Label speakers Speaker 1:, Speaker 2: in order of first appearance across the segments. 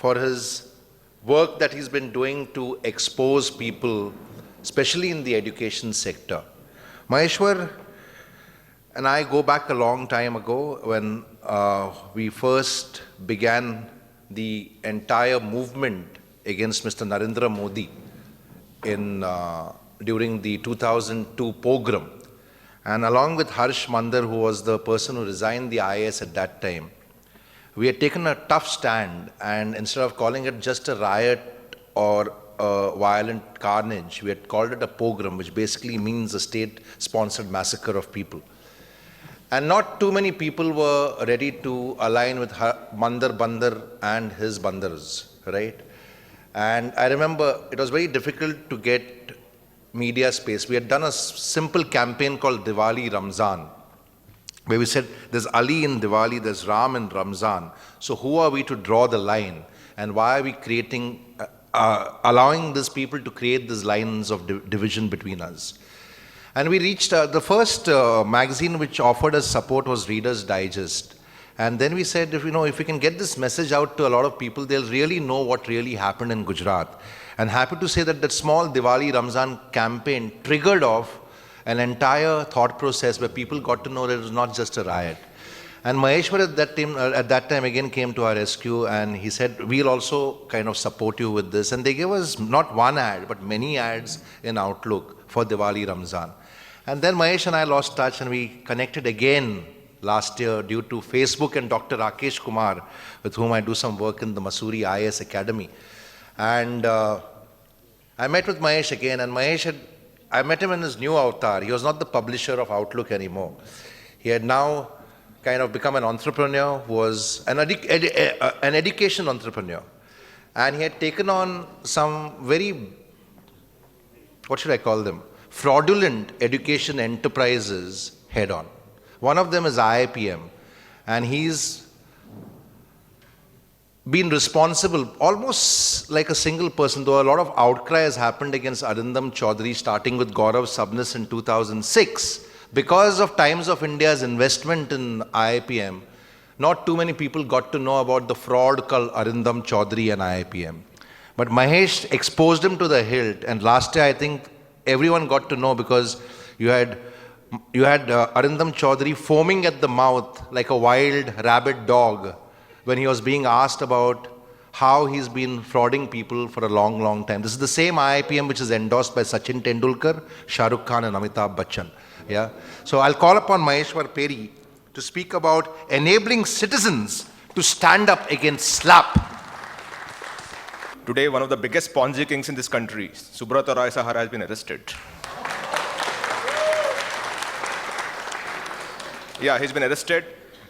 Speaker 1: for his work that he's been doing to expose people, especially in the education sector. Maheshwar and I go back a long time ago when we first began the entire movement against Mr. Narendra Modi during the 2002 pogrom. And along with Harsh Mandar, who was the person who resigned the IAS at that time, we had taken a tough stand, and instead of calling it just a riot or a violent carnage, we had called it a pogrom, which basically means a state-sponsored massacre of people. And not too many people were ready to align with Mandar Bandar and his Bandars, right? And I remember it was very difficult to get media space. We had done a simple campaign called Diwali Ramzan, where we said there's Ali in Diwali, there's Ram in Ramzan. So who are we to draw the line? And why are we creating, allowing these people to create these lines of division between us? And we reached, the first magazine which offered us support was Reader's Digest. And then we said, if we can get this message out to a lot of people, they'll really know what really happened in Gujarat. And happy to say that that small Diwali Ramzan campaign triggered off an entire thought process where people got to know that it was not just a riot. And Maheshwar at that time again came to our rescue, and he said, we'll also kind of support you with this. And they gave us not one ad, but many ads in Outlook for Diwali Ramzan. And then Mahesh and I lost touch, and we connected again last year due to Facebook and Dr. Rakesh Kumar, with whom I do some work in the Mussoorie IAS Academy. And I met with Mahesh again, and I met him in his new avatar. He was not the publisher of Outlook anymore. He had now kind of become an entrepreneur who was an education entrepreneur. And he had taken on some very, what should I call them, fraudulent education enterprises head on. One of them is IIPM, and he's been responsible almost like a single person, though a lot of outcry has happened against Arindam Chaudhary, starting with Gaurav Sabnis in 2006. Because of Times of India's investment in IIPM, not too many people got to know about the fraud called Arindam Chaudhary and IIPM. But Mahesh exposed him to the hilt, and last year I think everyone got to know, because you had Arindam Chaudhary foaming at the mouth like a wild rabid dog when he was being asked about how he's been frauding people for a long, long time. This is the same IIPM which is endorsed by Sachin Tendulkar, Shah Rukh Khan and Amitabh Bachchan. Yeah. So I'll call upon Maheshwar Peri to speak about enabling citizens to stand up against SLAPP.
Speaker 2: Today, one of the biggest Ponzi kings in this country, Subrata Roy Sahara, has been arrested. Yeah, he's been arrested,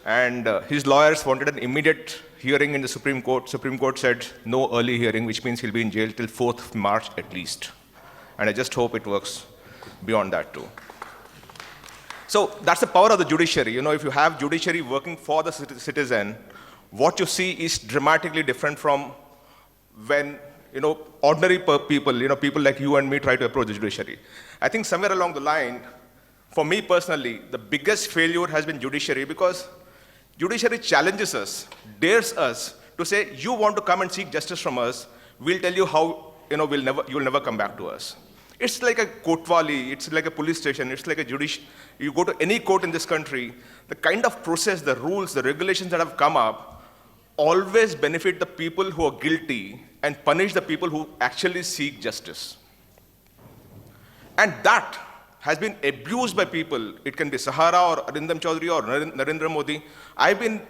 Speaker 2: and his lawyers wanted an immediate hearing in the Supreme Court. Supreme Court said no early hearing, which means he'll be in jail till 4th March at least. And I just hope it works beyond that too. So that's the power of the judiciary. If you have judiciary working for the citizen, what you see is dramatically different from when ordinary people, people like you and me, try to approach the judiciary. I think somewhere along the line, for me personally, the biggest failure has been judiciary, because judiciary challenges us, dares us to say, you want to come and seek justice from us, we'll tell you how you'll never come back to us. It's like a kotwali, it's like a police station, it's like a you go to any court in this country, the kind of process, the rules, the regulations that have come up always benefit the people who are guilty and punish the people who actually seek justice. And that has been abused by people. It can be Sahara or Arindam Chaudhary or Narendra Modi. I've been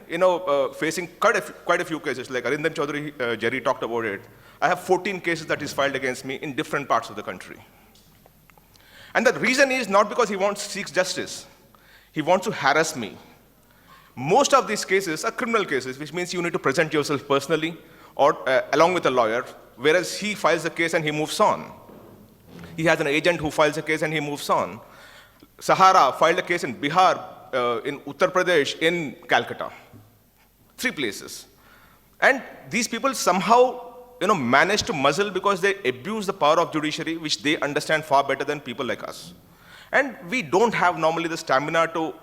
Speaker 2: facing quite a few cases, like Arindam Chaudhary, Jerry talked about it. I have 14 cases that is filed against me in different parts of the country. And the reason is not because he seeks justice. He wants to harass me. Most of these cases are criminal cases, which means you need to present yourself personally or along with a lawyer, whereas he files a case and he moves on. He has an agent who files a case and he moves on. Sahara filed a case in Bihar, in Uttar Pradesh, in Calcutta. 3 places. And these people somehow manage to muzzle, because they abuse the power of judiciary, which they understand far better than people like us. And we don't have normally the stamina to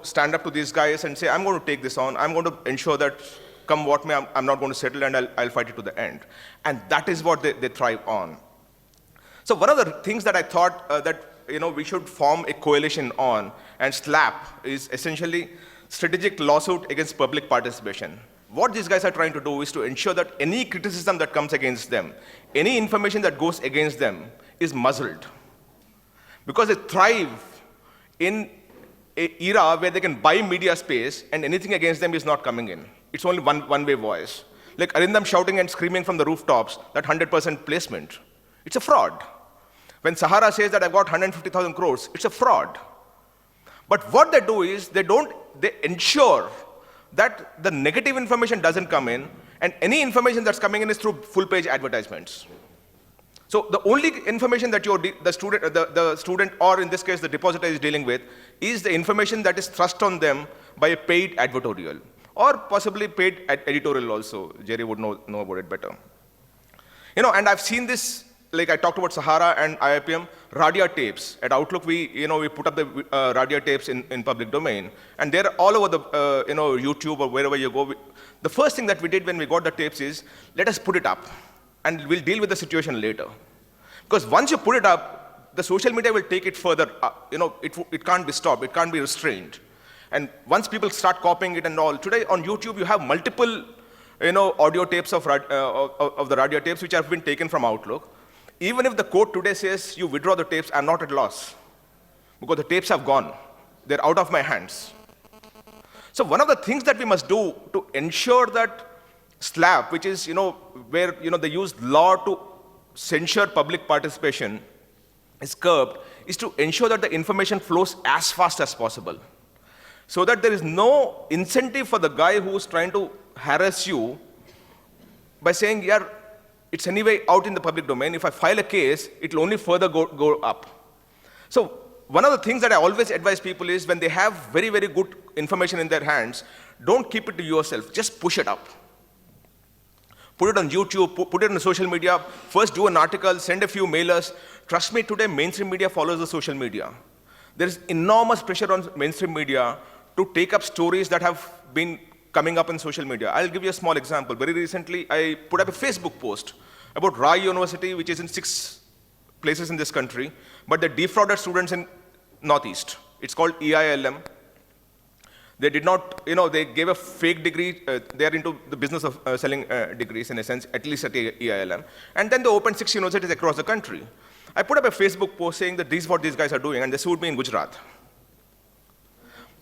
Speaker 2: stand up to these guys and say, I'm going to take this on. I'm going to ensure that come what may, I'm not going to settle and I'll fight it to the end. And that is what they thrive on. So one of the things that I thought that we should form a coalition on, and SLAPP is essentially strategic lawsuit against public participation. What these guys are trying to do is to ensure that any criticism that comes against them, any information that goes against them is muzzled. Because they thrive in an era where they can buy media space and anything against them is not coming in. It's only one-way voice. Like Arindam shouting and screaming from the rooftops that 100% placement. It's a fraud. When Sahara says that I've got 150,000 crores, it's a fraud. But what they do is they ensure that the negative information doesn't come in, and any information that's coming in is through full-page advertisements. So the only information that the student, or in this case the depositor, is dealing with is the information that is thrust on them by a paid advertorial, or possibly paid editorial also. Jerry would know about it better. And I've seen this, like I talked about Sahara and IIPM, Radia tapes. At Outlook, we put up the Radia tapes in public domain, and they're all over the YouTube or wherever you go. The first thing that we did when we got the tapes is, let us put it up, and we'll deal with the situation later. Because once you put it up, the social media will take it further. It can't be stopped. It can't be restrained. And once people start copying it and all, today on YouTube you have multiple audio tapes of the Radia tapes which have been taken from Outlook. Even if the court today says you withdraw the tapes, I'm not at loss, because the tapes have gone. They're out of my hands. So one of the things that we must do to ensure that SLAPP, which is where they use law to censure public participation, is curbed, is to ensure that the information flows as fast as possible, so that there is no incentive for the guy who's trying to harass you by saying, yeah, it's anyway out in the public domain. If I file a case, it will only further go up. So one of the things that I always advise people is, when they have very, very good information in their hands, don't keep it to yourself. Just push it up. Put it on YouTube, put it on social media. First do an article, send a few mailers. Trust me, today mainstream media follows the social media. There is enormous pressure on mainstream media to take up stories that have been coming up in social media. I'll give you a small example. Very recently, I put up a Facebook post about Rai University, which is in 6 places in this country, but they defrauded students in Northeast. It's called EILM. They did not, they gave a fake degree. They are into the business of selling degrees, in a sense, at least at EILM. And then they opened 6 universities across the country. I put up a Facebook post saying that this is what these guys are doing, and they sued me in Gujarat.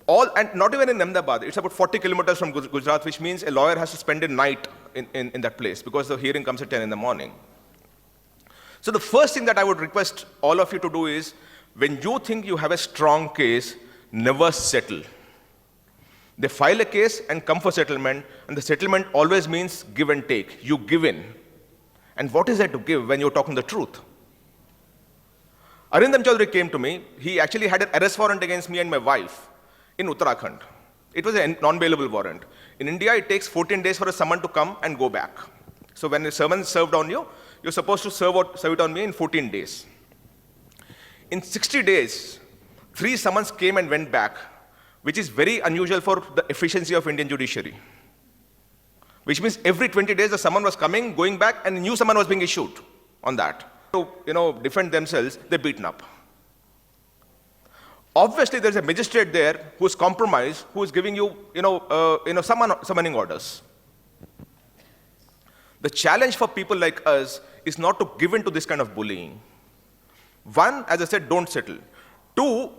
Speaker 2: And not even in Ahmedabad. It's about 40 kilometers from Gujarat, which means a lawyer has to spend a night in that place, because the hearing comes at 10 in the morning. So the first thing that I would request all of you to do is, when you think you have a strong case, never settle. They file a case and come for settlement, and the settlement always means give and take. You give in. And what is there to give when you're talking the truth? Arindam Chaudhary came to me. He actually had an arrest warrant against me and my wife in Uttarakhand. It was a non-bailable warrant. In India, it takes 14 days for a summon to come and go back. So when a summon is served on you, you're supposed to serve it on me in 14 days. In 60 days, 3 summons came and went back, which is very unusual for the efficiency of Indian judiciary. Which means every 20 days, the summon was coming, going back, and a new summon was being issued on that. To defend themselves, they're beaten up. Obviously, there's a magistrate there who's compromised, who's giving you, summoning orders. The challenge for people like us is not to give in to this kind of bullying. 1, as I said, don't settle. 2,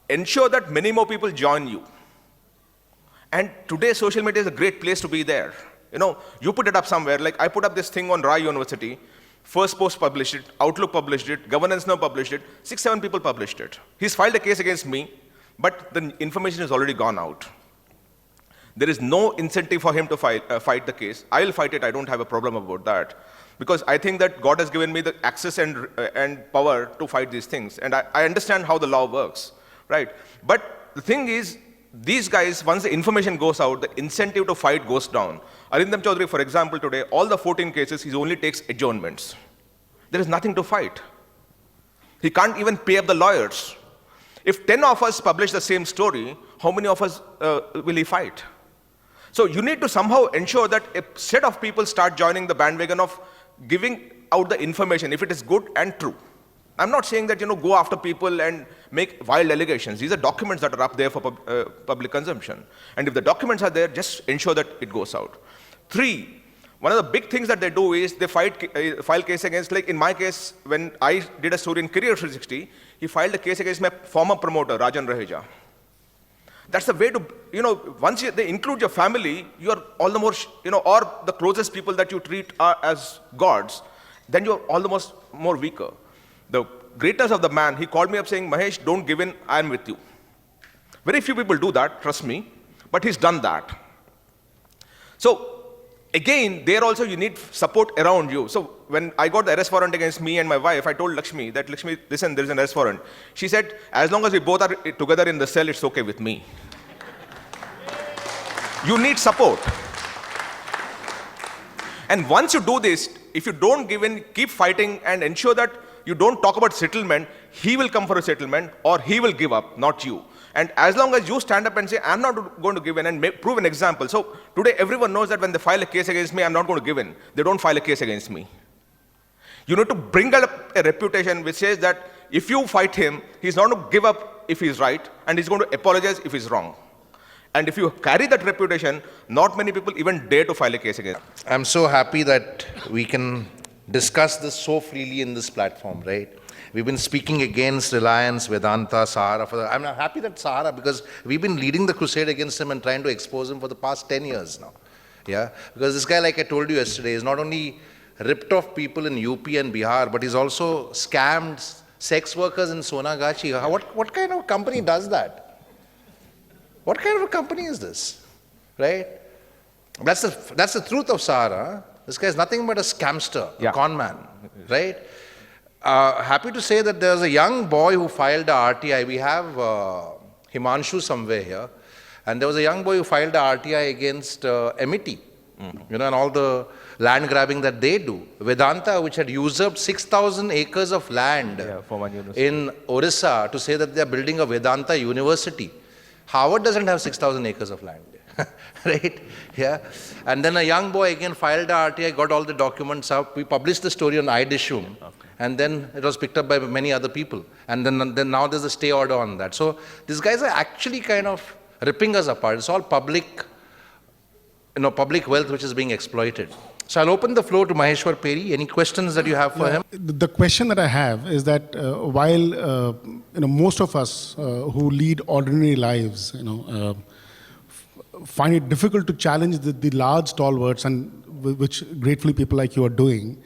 Speaker 2: ensure that many more people join you. And today, social media is a great place to be there. You put it up somewhere, like I put up this thing on Rai University. First Post published it, Outlook published it, Governance Now published it, 6-7 people published it. He's filed a case against me, but the information has already gone out. There is no incentive for him to fight the case. I'll fight it, I don't have a problem about that. Because I think that God has given me the access and power to fight these things. And I understand how the law works, right? But the thing is, these guys, once the information goes out, the incentive to fight goes down. Arindam Chaudhary, for example, today, all the 14 cases, he only takes adjournments. There is nothing to fight. He can't even pay up the lawyers. If 10 of us publish the same story, how many of us will he fight? So you need to somehow ensure that a set of people start joining the bandwagon of giving out the information if it is good and true. I'm not saying that, go after people and make wild allegations. These are documents that are up there for public consumption. And if the documents are there, just ensure that it goes out. 3, one of the big things that they do is they file case against, like in my case, when I did a story in Career 360, he filed a case against my former promoter, Rajan Raheja. That's the way to, once they include your family, you're all the more, or the closest people that you treat as gods, then you're all the more weaker. The greatness of the man, he called me up saying, Mahesh, don't give in, I'm with you. Very few people do that, trust me, but he's done that. So, again, there also you need support around you. So, when I got the arrest warrant against me and my wife, I told Lakshmi that, Lakshmi, listen, there's an arrest warrant. She said, as long as we both are together in the cell, it's okay with me. You need support. And once you do this, if you don't give in, keep fighting and ensure that you don't talk about settlement, he will come for a settlement or he will give up, not you. And as long as you stand up and say, I'm not going to give in, and prove an example. So today everyone knows that when they file a case against me, I'm not going to give in. They don't file a case against me. You need to bring up a reputation which says that if you fight him, he's not going to give up if he's right, and he's going to apologize if he's wrong. And if you carry that reputation, not many people even dare to file a case against.
Speaker 1: I'm so happy that we can discuss this so freely in this platform, right? We've been speaking against Reliance, Vedanta, Sahara. I'm happy that Sahara, because we've been leading the crusade against him and trying to expose him for the past 10 years now. Yeah? Because this guy, like I told you yesterday, is not only ripped off people in UP and Bihar, but he's also scammed sex workers in Sonagachi. What kind of company does that? What kind of a company is this? Right? That's the truth of Sahara. This guy is nothing but a scamster, a con man, right? Happy to say that there's a young boy who filed a RTI. We have Himanshu somewhere here. And there was a young boy who filed a RTI against Amity, and all the land grabbing that they do. Vedanta, which had usurped 6,000 acres of land in Orissa to say that they're building a Vedanta university. Harvard doesn't have 6,000 acres of land, right? Yeah. And then a young boy again filed a RTI, got all the documents up. We published the story on IIPM, and then it was picked up by many other people. And then now there's a stay order on that. So these guys are actually kind of ripping us apart. It's all public, public wealth which is being exploited. So I'll open the floor to Maheshwar Peri. Any questions that you have for him?
Speaker 3: The question that I have is that while most of us who lead ordinary lives, find it difficult to challenge the large stalwarts, and which gratefully people like you are doing,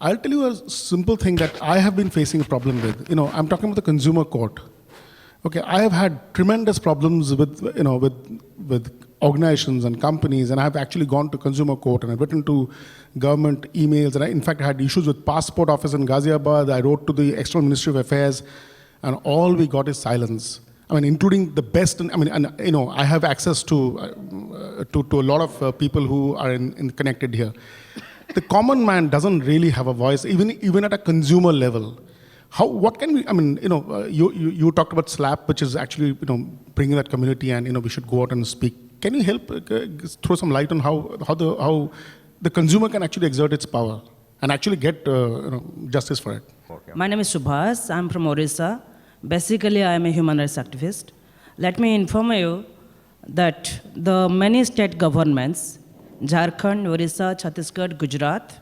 Speaker 3: I'll tell you a simple thing that I have been facing a problem with. I'm talking about the consumer court. Okay, I have had tremendous problems with organizations and companies, and I've actually gone to consumer court, and I've written to government emails, and in fact I had issues with passport office in Ghaziabad. I wrote to the External Ministry of Affairs, and all we got is silence. I mean, including the best, I have access to a lot of people who are connected here. The common man doesn't really have a voice, even at a consumer level. What can we, you talked about SLAPP, which is actually, bringing that community, and, we should go out and speak. Can you help throw some light on how the consumer can actually exert its power and actually get, justice for it?
Speaker 4: Okay. My name is Subhas. I'm from Orissa. Basically, I am a human rights activist. Let me inform you that the many state governments, Jharkhand, Orissa, Chhattisgarh, Gujarat,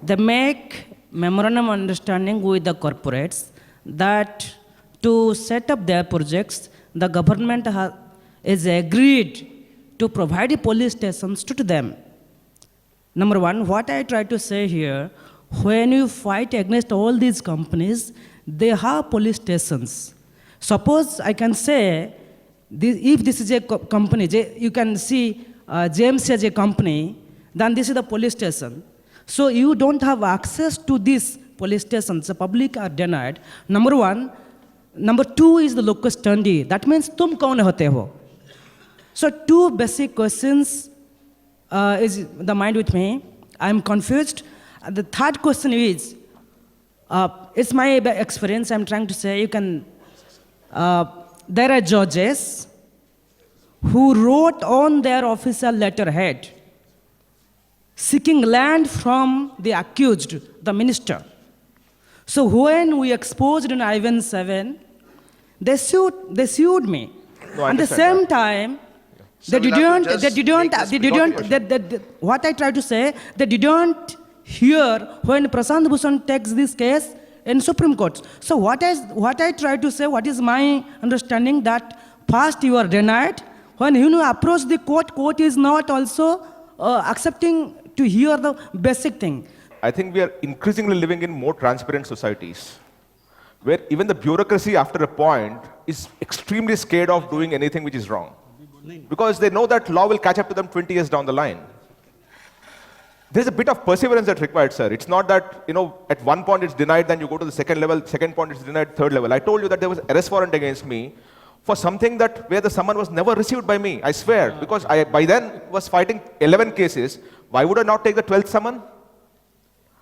Speaker 4: they make memorandum of understanding with the corporates that to set up their projects, the government is agreed to provide the police stations to them. Number one, what I try to say here, when you fight against all these companies, they have police stations. Suppose I can say, if this is a company, you can see James as a company, then this is the police station. So you don't have access to these police stations, the public are denied. Number one. Number two is the locus standi. That means tum kaun hote ho. So two basic questions is the mind with me. I'm confused. The third question is, it's my experience, I'm trying to say, there are judges who wrote on their official letterhead seeking land from the accused, the minister. So when we exposed in Ivan 7, they sued me.
Speaker 2: No, I
Speaker 4: At the
Speaker 2: understand
Speaker 4: same
Speaker 2: that.
Speaker 4: time,
Speaker 1: So
Speaker 4: they
Speaker 1: we'll have to
Speaker 4: didn't,
Speaker 1: just
Speaker 4: they
Speaker 1: make this
Speaker 4: didn't,
Speaker 1: got your
Speaker 4: they, what I try to say, they didn't hear when Prashant Bhushan takes this case in Supreme Court. So what I try to say, what is my understanding, that first you are denied, when you approach the court is not also accepting to hear the basic thing.
Speaker 2: I think we are increasingly living in more transparent societies, where even the bureaucracy after a point is extremely scared of doing anything which is wrong. Because they know that law will catch up to them 20 years down the line. There's a bit of perseverance that's required, sir. It's not that, at one point it's denied, then you go to the second level, second point it's denied, third level. I told you that there was arrest warrant against me for something where the summon was never received by me, I swear. Because I, by then, was fighting 11 cases. Why would I not take the 12th summon?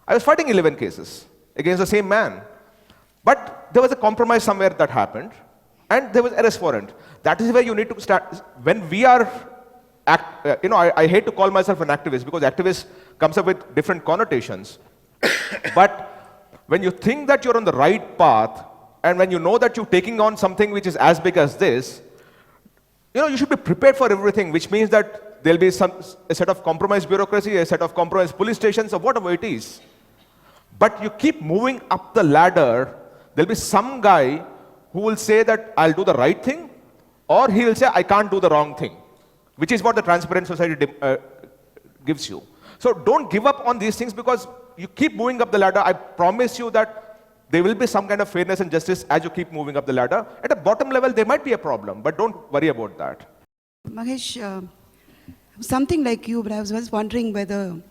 Speaker 2: I was fighting 11 cases against the same man. But there was a compromise somewhere that happened, and there was arrest warrant. That is where you need to start. When we are, I hate to call myself an activist because activist comes up with different connotations. But when you think that you're on the right path, and when you know that you're taking on something which is as big as this, you should be prepared for everything, which means that there'll be a set of compromised bureaucracy, a set of compromised police stations, or whatever it is. But you keep moving up the ladder, there'll be some guy who will say that I'll do the right thing, or he will say I can't do the wrong thing, which is what the transparent society gives you. So don't give up on these things because you keep moving up the ladder. I promise you that there will be some kind of fairness and justice as you keep moving up the ladder. At a bottom level, there might be a problem, but don't worry about that.
Speaker 5: Mahesh, something like you, but I was wondering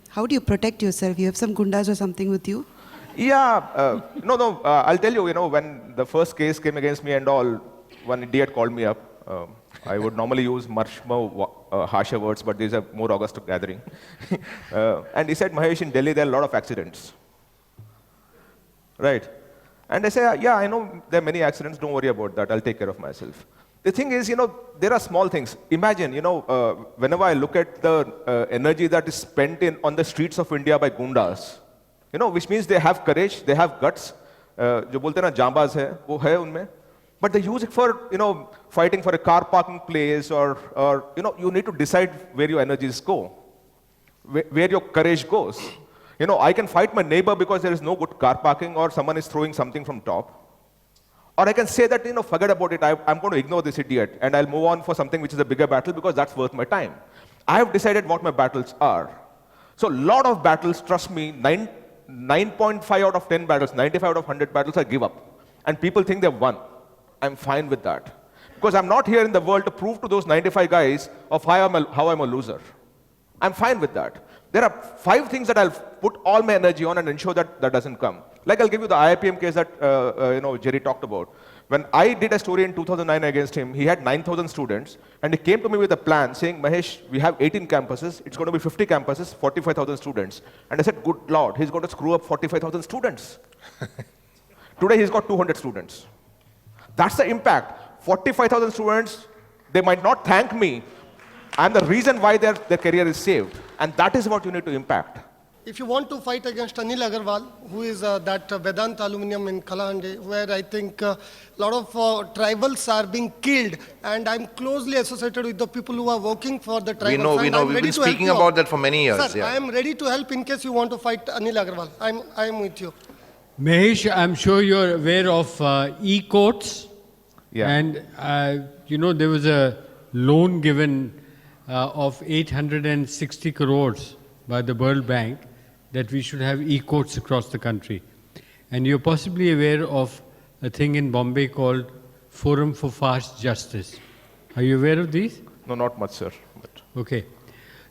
Speaker 5: how do you protect yourself? You have some gundas or something with you?
Speaker 2: Yeah, I'll tell you, when the first case came against me and all, one idiot called me up. I would normally use much more harsher words, but these are more august gathering. And he said, Mahesh, in Delhi, there are a lot of accidents. Right? And I say, yeah, I know there are many accidents, don't worry about that, I'll take care of myself. The thing is, there are small things. Imagine, whenever I look at the energy that is spent on the streets of India by gundas, which means they have courage, they have guts, जो बोलते हैं ना जांबाज है, वो है उनमें. But they use it for, fighting for a car parking place or you need to decide where your energies go, where your courage goes. I can fight my neighbor because there is no good car parking or someone is throwing something from top. Or I can say that, forget about it, I'm going to ignore this idiot and I'll move on for something which is a bigger battle because that's worth my time. I have decided what my battles are. So a lot of battles, trust me, 9.5 out of 10 battles, 95 out of 100 battles I give up. And people think they've won. I'm fine with that. Because I'm not here in the world to prove to those 95 guys of how I'm a loser. I'm fine with that. There are 5 things that I'll put all my energy on and ensure that that doesn't come. Like I'll give you the IIPM case that Jerry talked about. When I did a story in 2009 against him, he had 9,000 students, and he came to me with a plan saying, Mahesh, we have 18 campuses, it's going to be 50 campuses, 45,000 students. And I said, good Lord, he's going to screw up 45,000 students. Today he's got 200 students. That's the impact. 45,000 students, they might not thank me. I'm the reason why their career is saved. And that is what you need to impact.
Speaker 6: If you want to fight against Anil Agarwal, who is that Vedanta Aluminium in Kalahande, where I think a lot of tribals are being killed, and I'm closely associated with the people who are working for the tribals.
Speaker 1: We know. We've been speaking about that for many years.
Speaker 6: Sir, yeah. I am ready to help in case you want to fight Anil Agarwal. I am with you.
Speaker 7: Mahesh, I'm sure you're aware of e-courts.
Speaker 2: Yeah.
Speaker 7: And, there was a loan given of 860 crores by the World Bank that we should have e-courts across the country. And you're possibly aware of a thing in Bombay called Forum for Fast Justice. Are you aware of these?
Speaker 2: No, not much, sir. But
Speaker 7: Okay.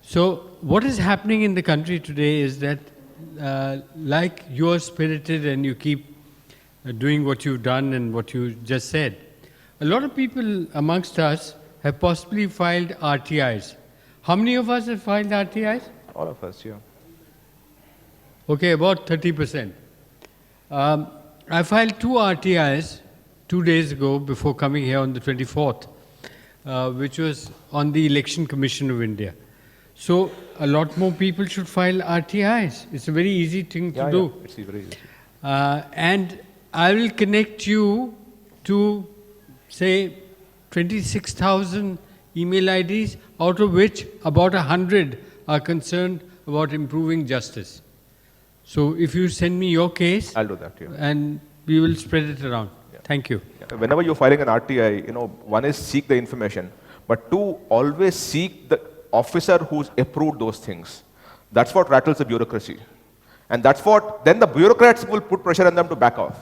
Speaker 7: So what is happening in the country today is that like you are spirited and you keep doing what you've done and what you just said, a lot of people amongst us have possibly filed RTIs. How many of us have filed RTIs?
Speaker 2: all of us, yeah.
Speaker 7: Okay, about 30%. I filed 2 RTIs 2 days ago before coming here on the 24th. which was on the Election Commission of India. So a lot more people should file RTIs. It's a very easy thing to do.
Speaker 2: It's very easy.
Speaker 7: And I will connect you to, say, 26,000 email IDs, out of which about 100 are concerned about improving justice. So if you send me your case,
Speaker 2: I'll do that, yeah.
Speaker 7: and we will spread it around. Thank you.
Speaker 2: Whenever you're filing an RTI, one is seek the information, but two, always seek the officer who's approved those things. That's what rattles the bureaucracy. And that's what, then the bureaucrats will put pressure on them to back off.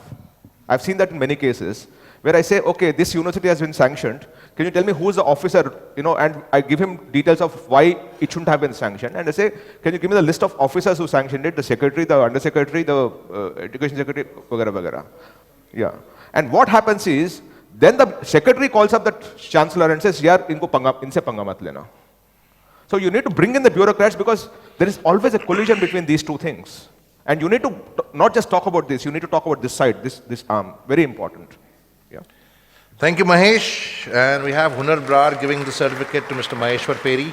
Speaker 2: I've seen that in many cases, where I say, okay, this university has been sanctioned, can you tell me who's the officer, and I give him details of why it shouldn't have been sanctioned, and I say, can you give me the list of officers who sanctioned it, the secretary, the undersecretary, the education secretary, vagara, vagara. Yeah. And what happens is, then the secretary calls up the chancellor and says, yaar, inse panga mat lena. So you need to bring in the bureaucrats because there is always a collision between these two things. And you need to not just talk about this, you need to talk about this side, this arm, very important. Yeah.
Speaker 1: Thank you, Mahesh. And we have Hunar Brar giving the certificate to Mr. Maheshwar Peri.